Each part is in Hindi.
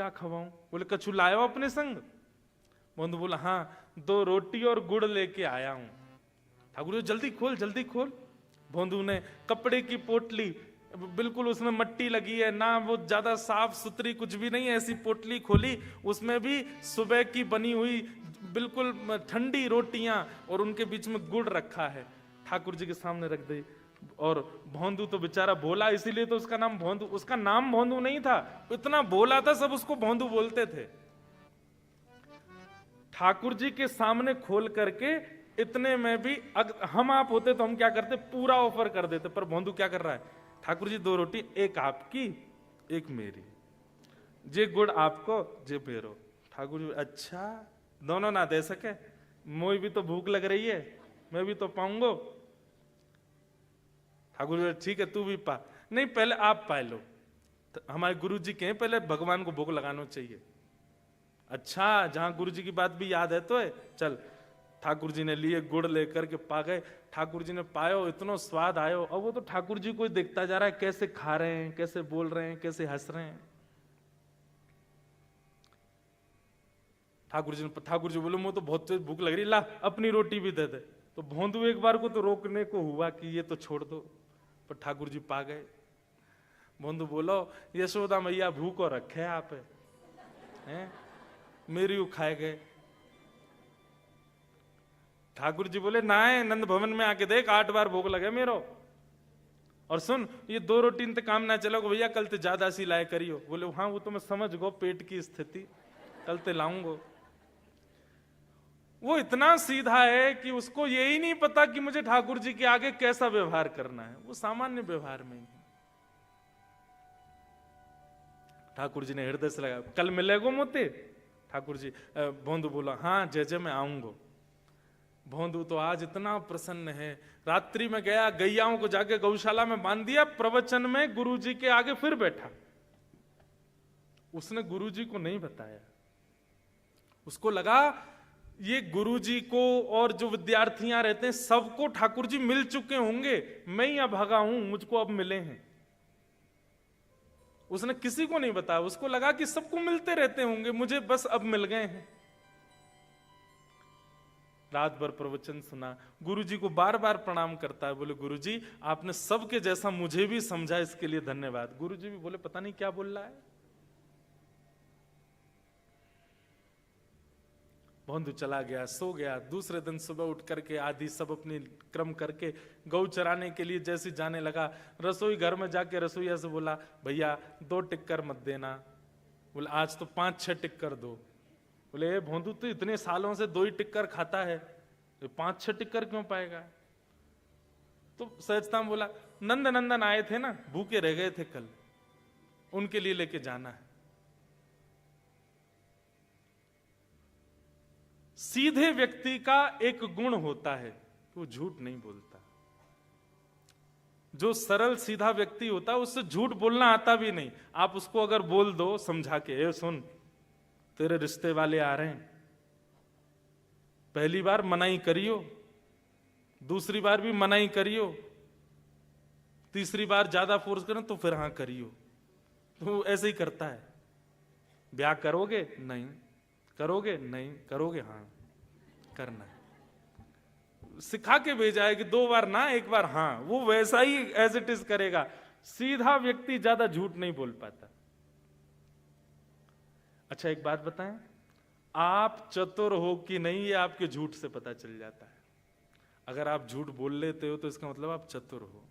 क्या खवाऊं? बोले कछु लायो अपने संग? भोंदू बोला हाँ 2 रोटी और गुड़ लेके आया हूं। ठाकुर जी जल्दी खोल जल्दी खोल। भोंदू ने कपड़े की पोटली, बिल्कुल उसमें मट्टी लगी है ना, वो ज्यादा साफ सुथरी कुछ भी नहीं है, ऐसी पोटली खोली, उसमें भी सुबह की बनी हुई बिल्कुल ठंडी रोटियां और उनके बीच में गुड़ रखा है, ठाकुर जी के सामने रख दी। और भोंदू तो बेचारा भोला, इसीलिए तो उसका नाम भोंदू, उसका नाम भोंदू नहीं था, इतना भोला था सब उसको भोंदू बोलते थे। ठाकुर जी के सामने खोल करके इतने में भी हम आप होते तो हम क्या करते, पूरा ऑफर कर देते, पर भोंदू क्या कर रहा है, ठाकुर जी 2 रोटी, एक आपकी एक मेरी, जे गुड़ आपको जे मेरो। ठाकुर जी अच्छा दोनों ना दे सके, मुझे भी तो भूख लग रही है, मैं भी तो पाऊंगा। ठाकुर जी ठीक है तू भी पा, नहीं पहले आप पा लो, तो हमारे गुरु जी के पहले भगवान को भोग लगाना चाहिए। अच्छा जहां गुरु जी की बात भी याद है तो है, चल। ठाकुर जी ने लिए गुड़ लेकर के पा गए, ठाकुर जी ने पायो, इतना स्वाद आयो। अब वो तो ठाकुर जी को देखता जा रहा है कैसे खा रहे हैं, कैसे बोल रहे हैं, कैसे हंस रहे हैं। ठाकुर जी बोले मुझे तो बहुत तेज भूख लग रही, ला अपनी रोटी भी दे दे। तो भोंदू एक बार को तो रोकने को हुआ कि ये तो छोड़ दो, पर ठाकुर जी पा गए। भोंदू बोलो यशोदा मैया भूखो रखे आप हैं, मेरी यू खाए गए। ठाकुर जी बोले ना है, नंद भवन में आके देख 8 बार भोग लगे मेरो। और सुन ये 2 रोटी इंतकाम ना चलो भैया, कल ते ज्यादा सी लाए करियो। बोले हाँ वो तो मैं समझ गो पेट की स्थिति, कल ते लाऊंगो। वो इतना सीधा है कि उसको यही नहीं पता कि मुझे ठाकुर जी के आगे कैसा व्यवहार करना है, वो सामान्य व्यवहार में ही। ठाकुर जी ने हृदय से लगा कल मिलेगो मोते। ठाकुर जी भोंदू बोला हाँ जय जय मैं आऊंगो। भोंदू तो आज इतना प्रसन्न है, रात्रि में गया, गैयाओं को जाके गौशाला में बांध दिया, प्रवचन में गुरु जी के आगे फिर बैठा। उसने गुरु जी को नहीं बताया, उसको लगा ये गुरु जी को और जो विद्यार्थियां रहते हैं सबको ठाकुर जी मिल चुके होंगे, मैं ही अभागा हूं, मुझको अब मिले हैं। उसने किसी को नहीं बताया, उसको लगा कि सबको मिलते रहते होंगे, मुझे बस अब मिल गए हैं। रात भर प्रवचन सुना, गुरुजी को बार बार प्रणाम करता है, बोले गुरुजी आपने सबके जैसा मुझे भी समझा, इसके लिए धन्यवाद। गुरुजी भी बोले पता नहीं क्या बोल रहा है। भोंदू चला गया, सो गया। दूसरे दिन सुबह उठ करके आदि सब अपनी क्रम करके गौ चराने के लिए जैसे जाने लगा, रसोई घर में जाके रसोईया से बोला भैया 2 टिक्कर मत देना। बोले आज तो 5-6 टिक्कर दो। बोले भोंदू तो इतने सालों से 2 ही टिक्कर खाता है, 5-6 टिक्कर क्यों पाएगा? तो सहजता बोला नंद नंदन आए थे ना, भूखे रह गए थे कल, उनके लिए लेके जाना है। सीधे व्यक्ति का एक गुण होता है कि वो झूठ नहीं बोलता। जो सरल सीधा व्यक्ति होता है उससे झूठ बोलना आता भी नहीं। आप उसको अगर बोल दो समझा के, ए सुन तेरे रिश्ते वाले आ रहे हैं, पहली बार मनाई करियो, दूसरी बार भी मनाई करियो, तीसरी बार ज्यादा फोर्स करें तो फिर हाँ करियो। तो ऐसे ही करता है। ब्याह करोगे? नहीं। करोगे? नहीं। करोगे? हाँ करना है। सिखा के भेजा है कि 2 बार ना 1 बार हाँ, वो वैसा ही एज इट इज करेगा। सीधा व्यक्ति ज्यादा झूठ नहीं बोल पाता। अच्छा एक बात बताएं, आप चतुर हो कि नहीं ये आपके झूठ से पता चल जाता है। अगर आप झूठ बोल लेते हो तो इसका मतलब आप चतुर हो,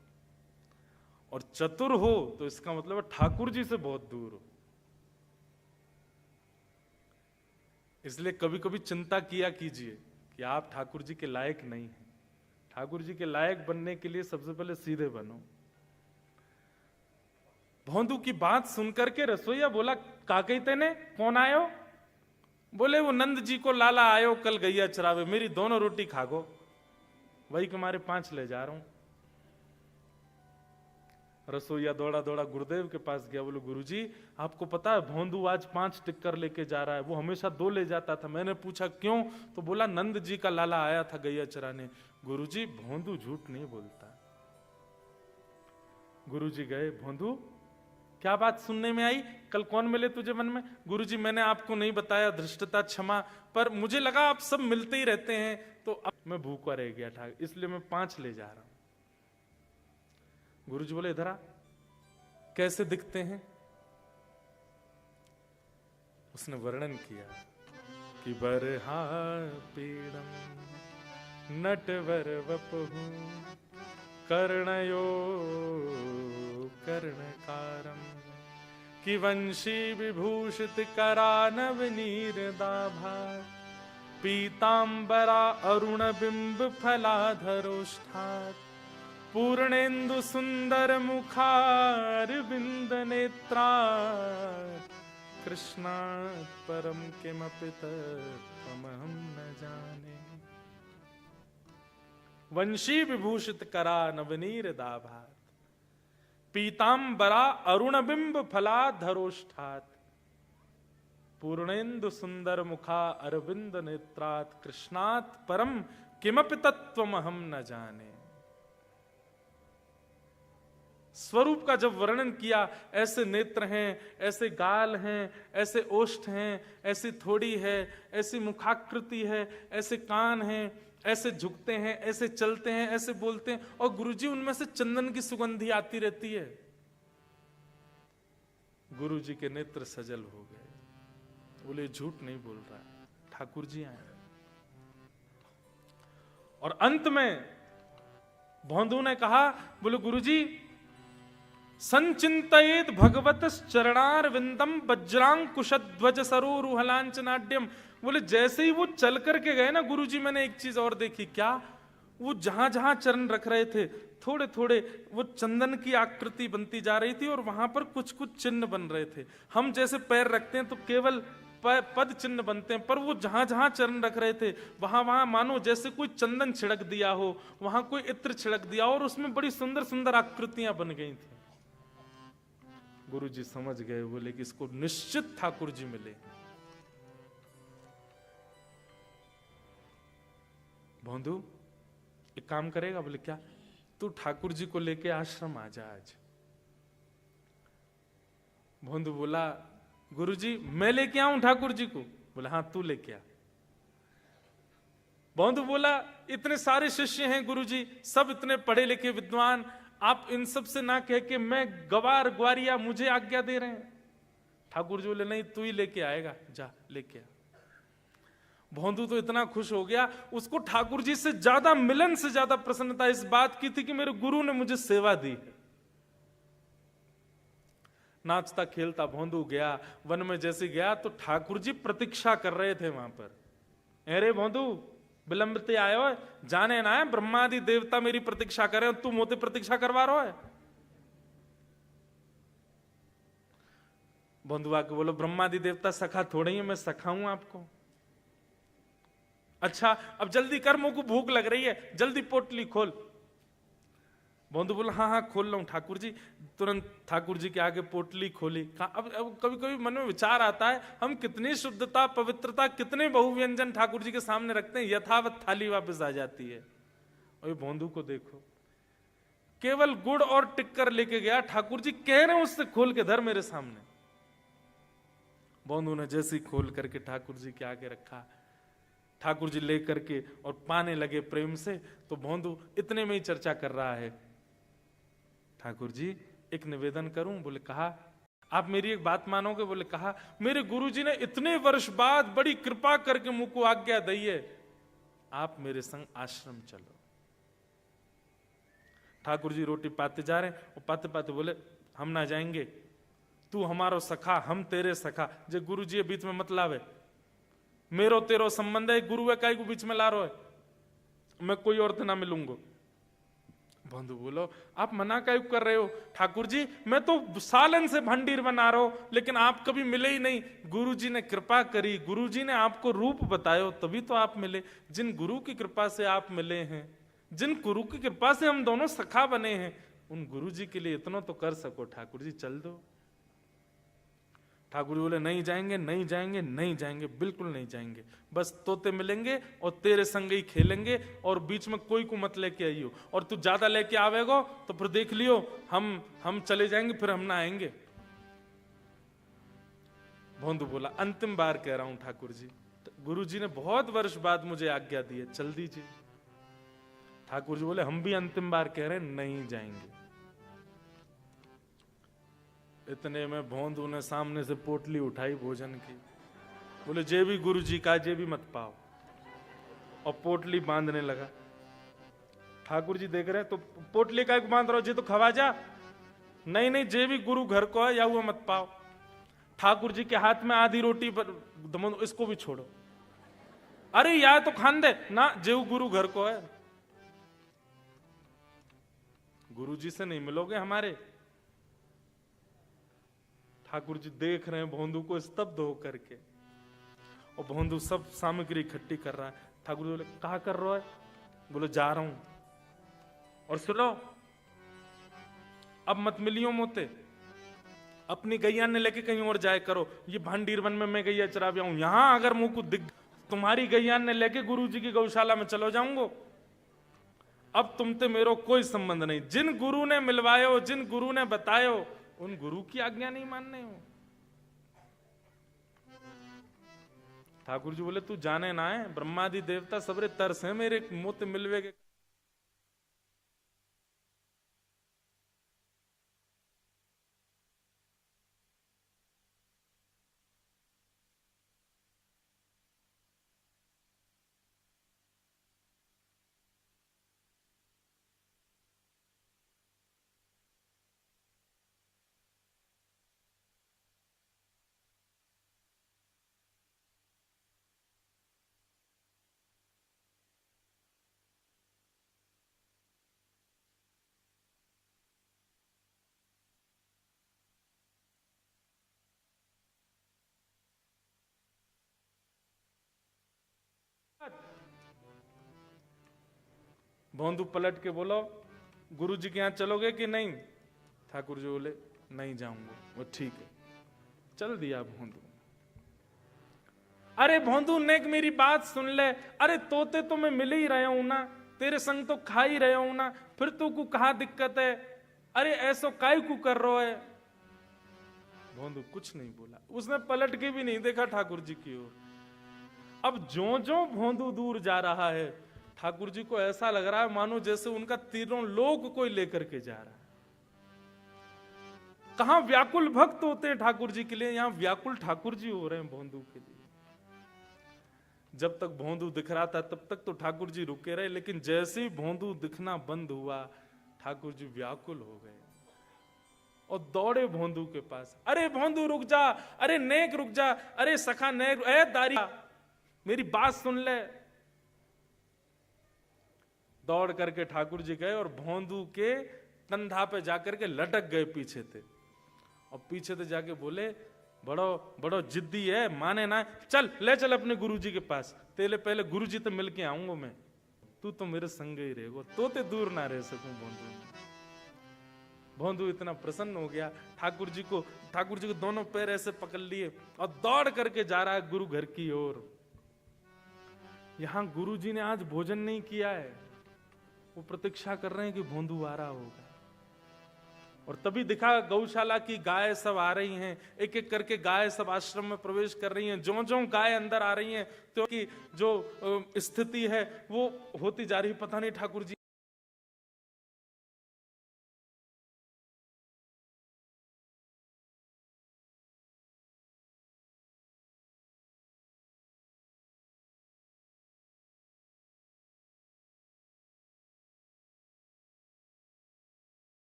और चतुर हो तो इसका मतलब ठाकुर जी से बहुत दूर हो। इसलिए कभी कभी चिंता किया कीजिए कि आप ठाकुर जी के लायक नहीं हैं। ठाकुर जी के लायक बनने के लिए सबसे पहले सीधे बनो। भोंदू की बात सुनकर के रसोईया बोला काकई तेने कौन आयो? बोले वो नंद जी को लाला आयो कल गैया चरावे, मेरी 2 रोटी खागो, वही के मारे 5 ले जा रहा हूं। रसोईया दौड़ा दौड़ा गुरुदेव के पास गया, बोले गुरुजी आपको पता है भोंदू आज 5 टिक्कर लेके जा रहा है, वो हमेशा 2 ले जाता था। मैंने पूछा क्यों? तो बोला नंद जी का लाला आया था गैया चराने। गुरुजी भोंदू झूठ नहीं बोलता। गुरुजी गए, भोंदू क्या बात सुनने में आई? कल कौन मिले तुझे वन में? गुरुजी मैंने आपको नहीं बताया, धृष्टता क्षमा, पर मुझे लगा आप सब मिलते ही रहते हैं, तो अब मैं भूखा रह गया था, इसलिए मैं 5 ले जा रहा हूं। गुरुजी बोले इधर आ, कैसे दिखते हैं? उसने वर्णन किया कि बरहा पीड़म नटवर वपुः कर्णयो कर्णकारम कि वंशी विभूषित करानव नीरदाभा पीतांबरा अरुण बिंब फलाधरोष्ठात् पूर्णेन्दु सुंदर मुखार बिंद नेत्रात् कृष्णात् परम किमपि तत्त्वमहं न जाने। वंशी विभूषित करा नवनीरदाभात् पीतांबरा अरुणबिंब फलाधरोष्ठात् पूर्णेन्दु सुंदर मुखा अरविंद नेत्रात् कृष्णात् परम किमपि तत्त्वमहं न जाने। स्वरूप का जब वर्णन किया, ऐसे नेत्र हैं, ऐसे गाल हैं, ऐसे ओष्ठ हैं, ऐसी थोड़ी है, ऐसी मुखाकृति है, ऐसे कान हैं, ऐसे झुकते हैं, ऐसे चलते हैं, ऐसे बोलते हैं, और गुरुजी उनमें से चंदन की सुगंधी आती रहती है। गुरुजी के नेत्र सजल हो गए, बोले झूठ नहीं बोल रहा है, ठाकुर जी आए। और अंत में भौंदू ने कहा, बोले गुरुजी संचिंतयेत भगवत चरणार विंदम वज्रांकुशध्वज सरोरुहलांचनाड्यम। बोले जैसे ही वो चल करके गए ना गुरुजी, मैंने एक चीज और देखी। क्या? वो जहां जहां चरण रख रहे थे, थोड़े थोड़े वो चंदन की आकृति बनती जा रही थी, और वहां पर कुछ कुछ चिन्ह बन रहे थे। हम जैसे पैर रखते हैं तो केवल पद चिन्ह बनते हैं, पर वो जहां जहां चरण रख रहे थे वहां वहां मानो जैसे कोई चंदन छिड़क दिया हो, वहां कोई इत्र छिड़क दिया, और उसमें बड़ी सुंदर सुंदर आकृतियां बन गई थी। गुरुजी समझ गए, बोले कि इसको निश्चित ठाकुर जी मिले। भौंदू एक काम करेगा? बोले क्या? तू ठाकुर जी को लेके आश्रम आ जा आज। भौंदू बोला गुरुजी मैं लेके आऊं ठाकुर जी को? बोला हाँ तू लेके आ। भौंदू बोला इतने सारे शिष्य हैं गुरुजी, सब इतने पढ़े लिखे विद्वान, आप इन सब से ना कह के मैं गवार ग्वारिया मुझे आज्ञा दे रहे हैं? ठाकुर जी बोले नहीं तू ही लेके आएगा, जा लेके आ। भौंदू तो इतना खुश हो गया, उसको ठाकुर जी से ज्यादा, मिलन से ज्यादा प्रसन्नता इस बात की थी कि मेरे गुरु ने मुझे सेवा दी। नाचता खेलता भौंदू गया, वन में जैसे गया तो ठाकुर जी प्रतीक्षा कर रहे थे वहां पर। अरे भौंदू विलंबित आए हो, जाने ना है ब्रह्मादि देवता मेरी प्रतीक्षा करे, तुम होते प्रतीक्षा करवा रहे हो। भौंदू आके बोलो ब्रह्मादि देवता सखा थोड़े ही, मैं सखा हूं आपको। अच्छा अब जल्दी कर, मुझको भूख लग रही है, जल्दी पोटली खोल। भौंदू बोला हाँ हाँ खोल लूं ठाकुर जी। तुरंत ठाकुर जी के आगे पोटली खोली। अब कभी कभी मन में विचार आता है, हम कितनी शुद्धता पवित्रता, कितने बहुव्यंजन ठाकुर जी के सामने रखते हैं, यथावत थाली वापस आ जाती है। और भौंदू को देखो, केवल गुड़ और टिक्कर लेके गया, ठाकुर जी कह रहे हैं उससे खोल के धर मेरे सामने। भौंदू ने जैसे ही खोल करके ठाकुर जी के आगे रखा, ठाकुर जी लेकर के और पाने लगे प्रेम से। तो भौंदू इतने में ही चर्चा कर रहा है, ठाकुर जी एक निवेदन करूं? बोले कहा। आप मेरी एक बात मानोगे? बोले कहा। मेरे गुरुजी ने इतने वर्ष बाद बड़ी कृपा करके मुझको आज्ञा दी है, आप मेरे संग आश्रम चलो। ठाकुर जी रोटी पाते जा रहे हैं, और पाते पाते बोले हम ना जाएंगे, तू हमारो सखा हम तेरे सखा। जे गुरु जी बीच में मत लावे, मेरो तेरो संबंध है, गुरु है काई को बीच में ला रहा है, मैं कोई और ना मिलूंगा। बंधु बोलो आप मना काहे कर रहे हो? ठाकुर जी मैं तो सालन से भंडीर बना रहा हूं, लेकिन आप कभी मिले ही नहीं। गुरु जी ने कृपा करी, गुरु जी ने आपको रूप बतायो तभी तो आप मिले। जिन गुरु की कृपा से आप मिले हैं, जिन गुरु की कृपा से हम दोनों सखा बने हैं, उन गुरु जी के लिए इतना तो कर सको। ठाकुर जी चल दो। ठाकुर जी बोले नहीं जाएंगे नहीं जाएंगे नहीं जाएंगे, बिल्कुल नहीं जाएंगे। बस तोते मिलेंगे और तेरे संग ही खेलेंगे, और बीच में कोई को मत लेके आइयो, और तू ज्यादा लेके आवेगो तो फिर देख लियो हम चले जाएंगे, फिर हम ना आएंगे। भोंदू बोला, अंतिम बार कह रहा हूं ठाकुर जी, गुरु जी ने बहुत वर्ष बाद मुझे आज्ञा दी है, चल दीजिए। ठाकुर जी बोले, हम भी अंतिम बार कह रहे हैं, नहीं जाएंगे। इतने में भोंदू ने सामने से पोटली उठाई भोजन की, बोले, जे भी गुरु जी का, जे भी मत पाओ, और पोटली बांधने लगा। ठाकुर जी देख रहे हैं, तो पोटली का बांध रहा, जे तो खवा जा। नहीं नहीं, जे भी गुरु घर को है, या हुआ मत पाओ। ठाकुर जी के हाथ में आधी रोटी पर, इसको भी छोड़ो। अरे या तो खान दे ना, जेऊ गुरु घर को है। गुरु जी से नहीं मिलोगे हमारे। ठाकुर जी देख रहे हैं भोंदू को स्तब्ध होकर के, और भोंदू सब सामग्री इकट्ठी कर रहा है। ठाकुर जी बोले, कहा कर रहा है? बोले, जा रहा हूं। और सुनो, अब मत मिलियो मोते, अपनी गैया ने लेके कहीं और जाए करो। ये भांडीर वन में मैं गैया चरा भी आऊं, यहां अगर मुंह को दिख, तुम्हारी गैया ने लेके गुरु जी की गौशाला में चलो जाऊंगो। अब तुमसे मेरो कोई संबंध नहीं। जिन गुरु ने मिलवायो, जिन गुरु ने बतायो, उन गुरु की आज्ञा नहीं मानने हो। ठाकुर जी बोले, तू जाने ना है, ब्रह्मादि देवता सबरे तरस है मेरे मुंह मिलवे के। भोंदू पलट के बोलो, गुरु जी के यहां चलोगे कि नहीं? ठाकुर जी बोले, नहीं जाऊंगा। वो ठीक है, चल दिया भोंदू। अरे भोंदू नेक मेरी बात सुन ले, अरे तोते तो मैं मिल ही रहे हूं ना, तेरे संग तो खा ही रहे हूं ना, फिर तू को कहा दिक्कत है? अरे ऐसो काय को कर रहा है? भोंदू कुछ नहीं बोला, उसने पलट के भी नहीं देखा ठाकुर जी की ओर। अब जो जो भोंदू दूर जा रहा है, ठाकुर जी को ऐसा लग रहा है मानो जैसे उनका तीनों लोक कोई लेकर के जा रहा है। कहां व्याकुल भक्त होते हैं ठाकुर जी के लिए, यहां व्याकुल ठाकुर जी हो रहे हैं भोंदू के लिए। जब तक भोंदू दिख रहा था तब तक तो ठाकुर जी रुके रहे, लेकिन जैसे ही भोंदू दिखना बंद हुआ, ठाकुर जी व्याकुल हो गए और दौड़े भोंदू के पास। अरे भोंदू रुक जा, अरे नेक रुक जा, अरे सखा नेक, ए दारी मेरी बात सुन ले। दौड़ करके ठाकुर जी गए और भोंदू के कंधा पे जाकर के लटक गए पीछे थे, और पीछे से जाके बोले, बड़ो बड़ो जिद्दी है, माने ना, चल ले चल अपने गुरुजी के पास, तेरे पहले गुरुजी तो मिल के आऊंगा मैं, तू तो मेरे संग ही रहेगो, तो ते दूर ना रह सकूं। भोंदू भोंदू इतना प्रसन्न हो गया, ठाकुर जी को दोनों पैर ऐसे पकड़ लिए और दौड़ करके जा रहा है गुरु घर की ओर। यहां गुरु जी ने आज भोजन नहीं किया है, वो प्रतीक्षा कर रहे हैं कि भोंदू आ रहा होगा। और तभी दिखा गौशाला की गाय सब आ रही हैं, एक एक करके गाय सब आश्रम में प्रवेश कर रही हैं। जो जो गाय अंदर आ रही हैं, तो की जो स्थिति है वो होती जा रही, पता नहीं ठाकुर जी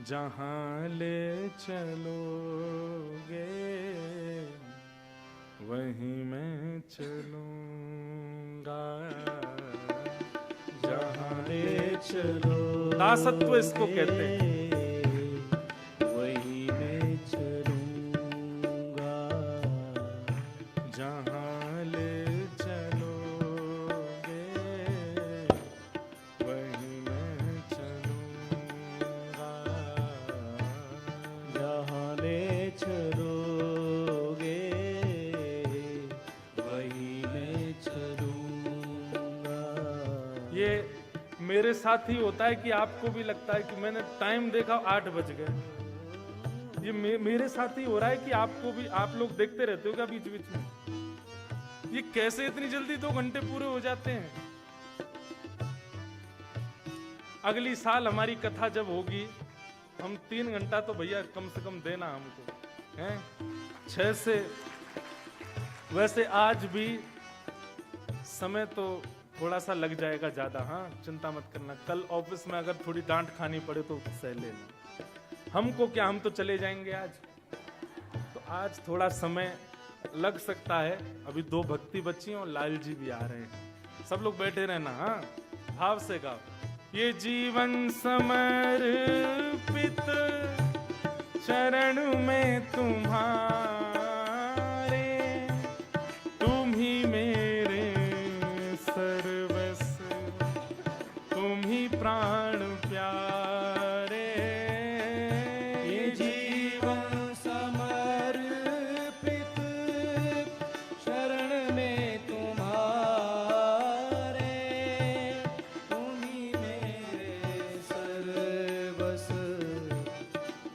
जहाँ ले चलोगे वहीं मैं चलूंगा, जहाँ ले चलो। दासत्व इसको कहते हैं। वहीं मैं चलूंगा, जहाँ ले चलोगे वहीं मैं चलूंगा, जहाँ ले चलोगे वहीं मैं चलूंगा। ये मेरे साथ ही होता है कि आपको भी लगता है कि मैंने टाइम देखा 8 बज गए। ये मेरे साथ ही हो रहा है कि आपको भी, आप लोग देखते रहते हो क्या बीच बीच में, ये कैसे इतनी जल्दी 2 घंटे पूरे हो जाते हैं। अगली साल हमारी कथा जब होगी, हम 3 घंटा तो भैया कम से कम देना हमको, हैं 6 से। वैसे आज भी समय तो थोड़ा सा लग जाएगा ज्यादा, हाँ चिंता मत करना। कल ऑफिस में अगर थोड़ी डांट खानी पड़े तो सह लेना, हमको क्या, हम तो चले जाएंगे आज। तो आज थोड़ा समय लग सकता है। अभी 2 भक्ति बच्ची और लाल जी भी आ रहे हैं, सब लोग बैठे रहना, हाँ भाव से गाओ। ये जीवन समर्पित चरण में तुम्हारे, तुम ही मेरे सर्वस्व, तुम ही प्राण प्यारे। ये जीवन समर्पित शरण में तुम्हारे, तुम ही मेरे सर्वस्व,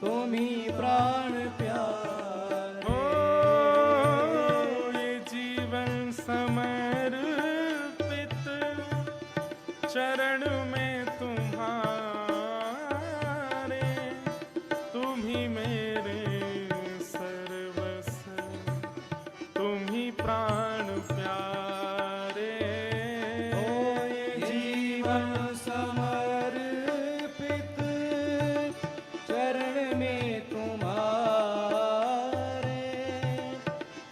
तुम ही प्राण प्यारे। ओ ये जीवन समर्पित चरण में तुम्हारे, तुम ही मेरे सर्वस्व, तुम ही प्राण प्यारे। ओ ये जीवन समर्पित चरण में तुम्हारे,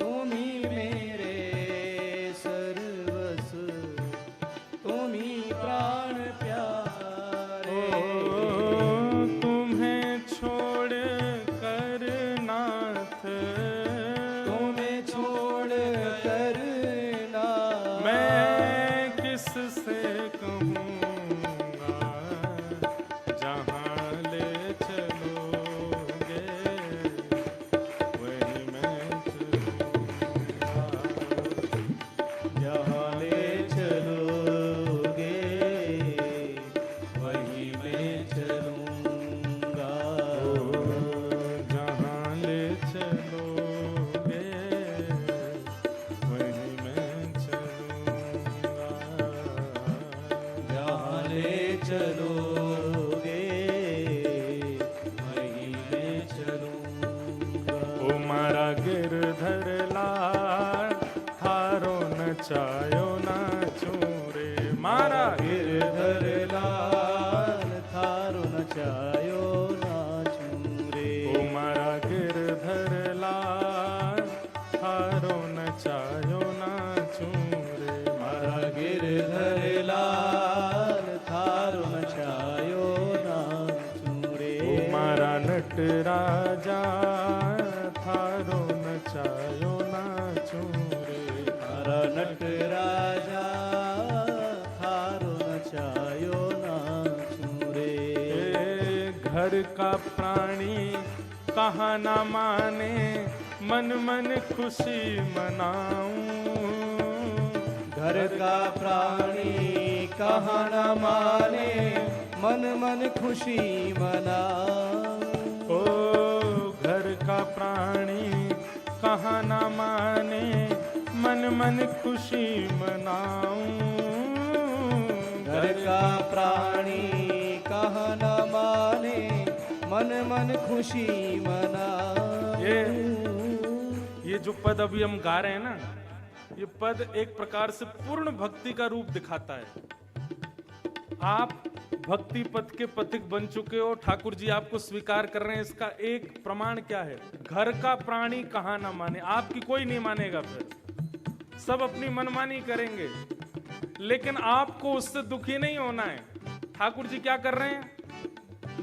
तुम ही मेरे सर्वस्व, तुम ही प्राण प्यारे। तुम्हें छोड़ कर नाथ, तुम्हें छोड़ कर ना मैं किससे कहूँगा, जहाँ ले चलोगे वहीं मैं चलूँगा, जहाँ ले चलोगे वहीं मैं चलूंगा। जहाँ ले चलोगे वहीं मैं चलूँगा, जहाँ ले चलोगे वहीं मैं चलूंगा। ओ मारा गिरधर लाल थारो नचायो नाचू रे, मारा गिरधर लाल थारो नचायो नाचू रे। ओ मारा गिरधर लाल थारो नचायो नाचू रे, मारा गिरधर लाल थारो नचायो नाचू रे। ओ मारा नट राजा थारो नचायो नाचू रे, मारा नट राजा थारो नचायो नाचू रे। घर का प्राणी कहाँ ना माने, मन मन खुशी मनाऊं। घर का प्राणी कहाँ न माने, मन मन खुशी मना। ओ घर का प्राणी कहाँ ना माने, मन मन खुशी मनाऊं। घर का प्राणी कहाँ न माने, मन मन खुशी मना। ये जो पद अभी हम गा रहे हैं ना, ये पद एक प्रकार से पूर्ण भक्ति का रूप दिखाता है। आप भक्ति पथ के पथिक बन चुके हो, ठाकुर जी आपको स्वीकार कर रहे हैं, इसका एक प्रमाण क्या है? घर का प्राणी कहाँ ना माने, आपकी कोई नहीं मानेगा, फिर सब अपनी मनमानी करेंगे, लेकिन आपको उससे दुखी नहीं होना है। ठाकुर जी क्या कर रहे हैं?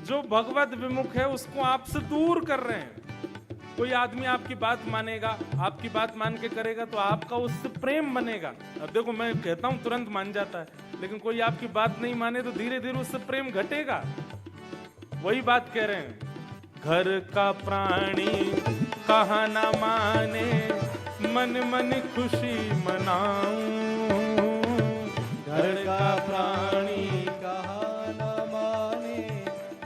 जो भगवत विमुख है उसको आपसे दूर कर रहे हैं। कोई आदमी आपकी बात मानेगा, आपकी बात मान के करेगा तो आपका उससे प्रेम बनेगा। अब देखो, मैं कहता हूं तुरंत मान जाता है, लेकिन कोई आपकी बात नहीं माने तो धीरे धीरे उससे प्रेम घटेगा। वही बात कह रहे हैं, घर का प्राणी कहाँ ना माने, मन मन खुशी मनाऊं। घर का प्राणी कहाँ न माने,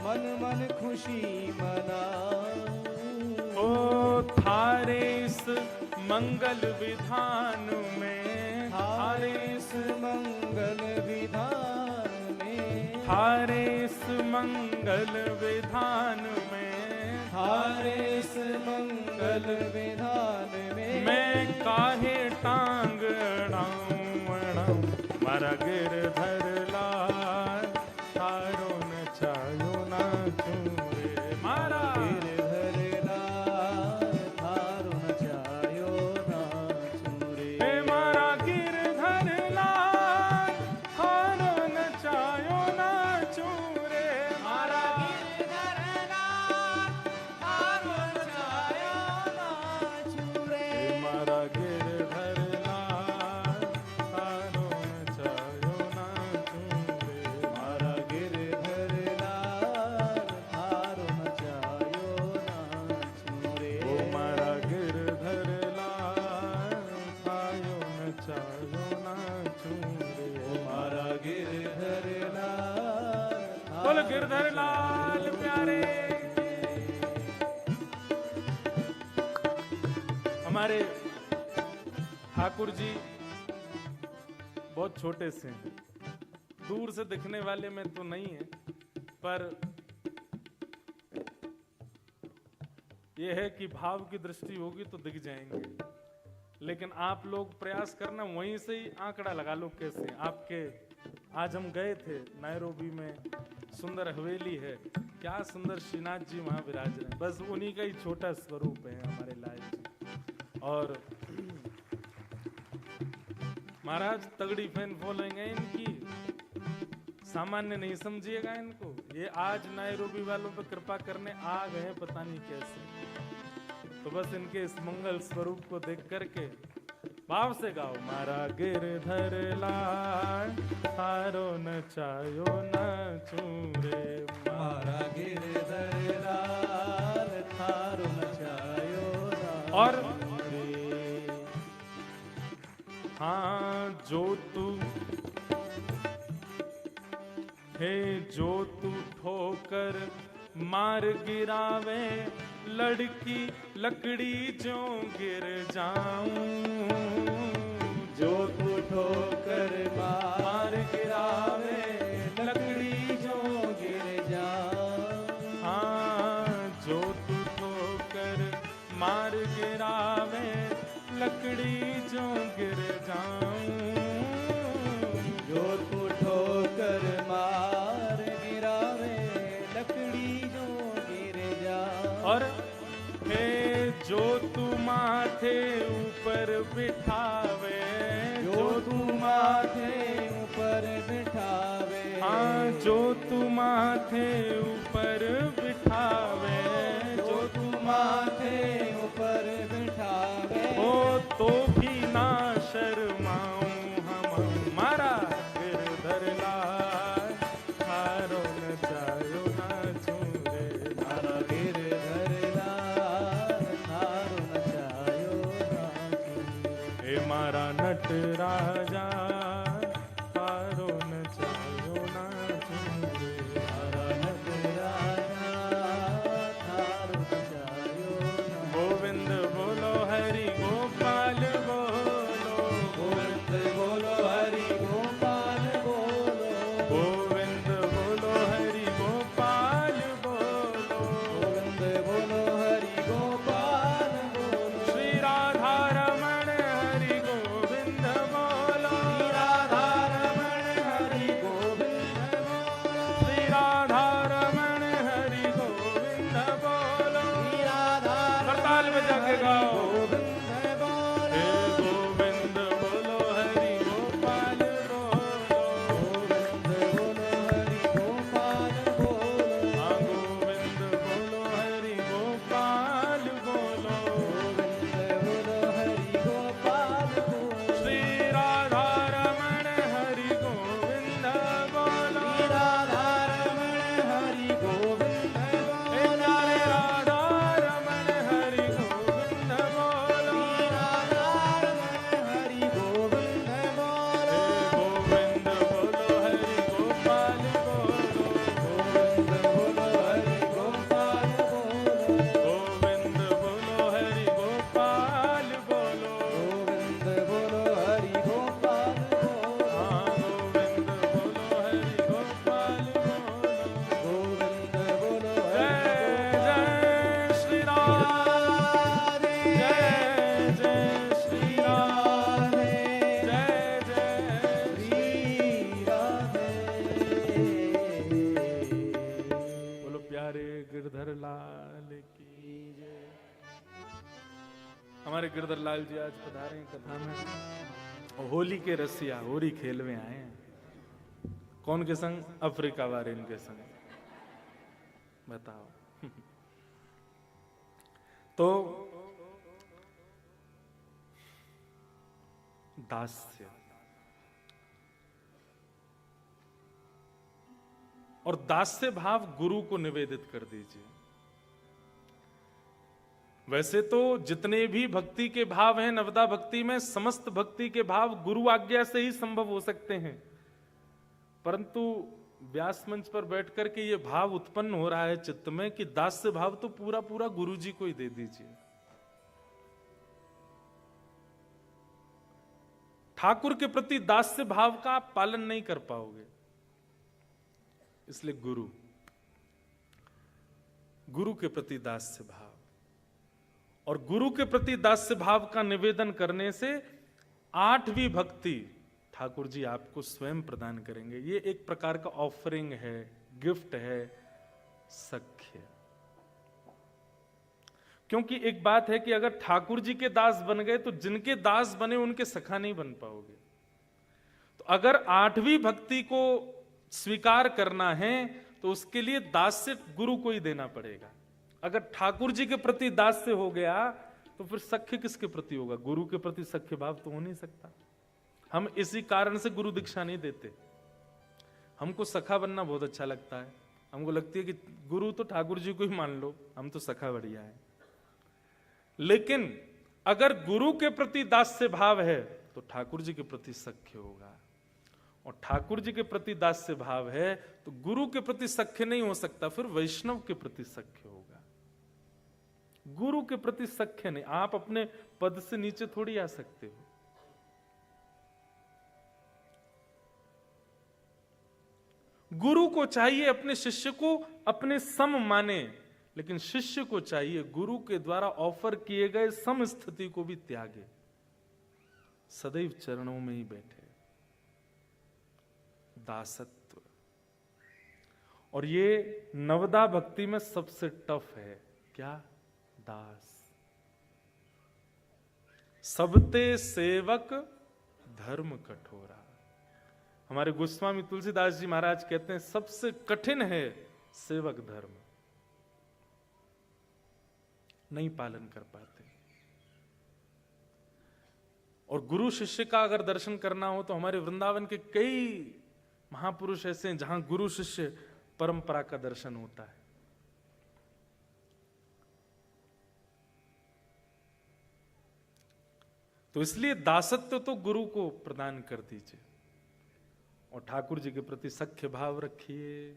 मन मन खुशी मनाऊं। ओ थारे इस मंगल विधान में, थारे इस मंगल विधान में, थारे इस मंगल विधान में, थारे इस मंगल विधान में, मैं काहे टांग अड़ाऊं, मारा गिरधर लाल, थारो न चायो ना चूरे, मारा गिरधर लाल, थारो न चायो ना चूरे। हे मारा गिरधर लाल, थारो न चायो ना चूरे, मारा गिरधर लाल, थारो न चायो ना चूरे। हे मारा गिरधर लाल, थारो न चायो ना चूरे, मारा गिरधर लाल, थारो न चायो ना चूरे। ओ मारा गिरधर लाल, थायो न चायो ना चूरे, मारा गिरधर लाल, बोल गिरधर लाल प्यारे। हमारे ठाकुर जी बहुत छोटे से हैं, दूर से दिखने वाले में तो नहीं है, पर यह है कि भाव की दृष्टि होगी तो दिख जाएंगे। लेकिन आप लोग प्रयास करना, वहीं से ही आंकड़ा लगा लो कैसे। आपके आज हम गए थे नायरोबी में, सुंदर हवेली है, क्या सुंदर श्रीनाथ जी वहां विराज रहे हैं, बस उन्हीं का ही छोटा स्वरूप है हमारे लाल जी। और महाराज तगड़ी फैन फॉलोइंग है इनकी, सामान्य नहीं समझिएगा इनको। ये आज नायरोबी वालों पर कृपा करने आ गए, पता नहीं कैसे। तो बस इनके इस मंगल स्वरूप को देख करके भाव से गाओ, मारा गिरधर लाल, थारो न चायो न चूरे, मारा गिरधर लाल, थारो न चायो ना और चूरे। हाँ जो तू हे जो तू ठोकर मार गिरावे, लड़की लकड़ी जो गिर जाऊं। जो तू ठोकर मार गिरावे, लकड़ी जो गिर जाऊं। हाँ जो तू ठोकर मार गिरावे, लकड़ी जो गिर जाऊं। जो तू ठोकर मार गिरावे, लकड़ी जो गिर जाऊं। और हे जो तू माथे ऊपर बिठावे, जो तू माथे ऊपर बिठावे, हाँ जो तू माथे ऊपर बिठावे, जो तू माथे ऊपर बिठावे, ओ तो भी ना शर्माऊं हम, हमारा गिरधर लाल, थारो न चायो ना चूरे, मारा गिरधर लाल, थारो न चायो ना चूरे। हे मारा नट राजा, थारो न चायो ना चूरे, मारा नट राजा, थारो न चायो ना। गोविंद बोलो हरि गोपाल बोलो, गोविंद बोलो हरि गोपाल बोलो, गोविंद बोलो हरि गोपाल बोलो, गोविंद बोलो हरि गोपाल बोलो, श्री राधा रमण हरि गोविंद बोलो, गिरधर लाल की जय। हमारे गिरधर लाल जी आज पधारे हैं कथा में, और होली के रसिया होली खेल में आए हैं। कौन के संग? अफ्रीका वाले इनके संग। बताओ। तो दास्य, और दास्य भाव गुरु को निवेदित कर दीजिए। वैसे तो जितने भी भक्ति के भाव हैं नवदा भक्ति में, समस्त भक्ति के भाव गुरु आज्ञा से ही संभव हो सकते हैं, परंतु व्यास मंच पर बैठकर के ये भाव उत्पन्न हो रहा है चित्त में कि दास्य भाव तो पूरा पूरा गुरु जी को ही दे दीजिए। ठाकुर के प्रति दास्य भाव का आप पालन नहीं कर पाओगे, इसलिए गुरु के प्रति दास्य भाव, और गुरु के प्रति दास्य भाव का निवेदन करने से 8वीं भक्ति ठाकुर जी आपको स्वयं प्रदान करेंगे। ये एक प्रकार का ऑफरिंग है, गिफ्ट है, सख्य। क्योंकि एक बात है कि अगर ठाकुर जी के दास बन गए तो जिनके दास बने उनके सखा नहीं बन पाओगे। तो अगर 8वीं भक्ति को स्वीकार करना है तो उसके लिए दास्य गुरु को ही देना पड़ेगा। अगर ठाकुर जी के प्रति दास्य हो गया तो फिर सख्य किसके प्रति होगा? गुरु के प्रति सख्य भाव तो हो नहीं सकता। हम इसी कारण से गुरु दीक्षा नहीं देते। हमको सखा बनना बहुत अच्छा लगता है। हमको लगती है कि गुरु तो ठाकुर जी को ही मान लो, हम तो सखा बढ़िया है। लेकिन अगर गुरु के प्रति दास्य भाव है तो ठाकुर जी के प्रति सख्य होगा, और ठाकुर जी के प्रति दास्य भाव है तो गुरु के प्रति सख्य नहीं हो सकता, फिर वैष्णव के प्रति सख्य होगा। गुरु के प्रति सख्य नहीं। आप अपने पद से नीचे थोड़ी आ सकते हो। गुरु को चाहिए अपने शिष्य को अपने सम माने, लेकिन शिष्य को चाहिए गुरु के द्वारा ऑफर किए गए सम स्थिति को भी त्यागे, सदैव चरणों में ही बैठे। दासत्व, और ये नवदा भक्ति में सबसे टफ है। क्या? दास। सबते सेवक धर्म कठोरा। हमारे गोस्वामी तुलसीदास जी महाराज कहते हैं सबसे कठिन है सेवक धर्म, नहीं पालन कर पाते। और गुरु शिष्य का अगर दर्शन करना हो तो हमारे वृंदावन के कई महापुरुष ऐसे हैं जहां गुरु शिष्य परंपरा का दर्शन होता है। तो इसलिए दासत्व तो गुरु को प्रदान कर दीजिए और ठाकुर जी के प्रति सख्य भाव रखिए।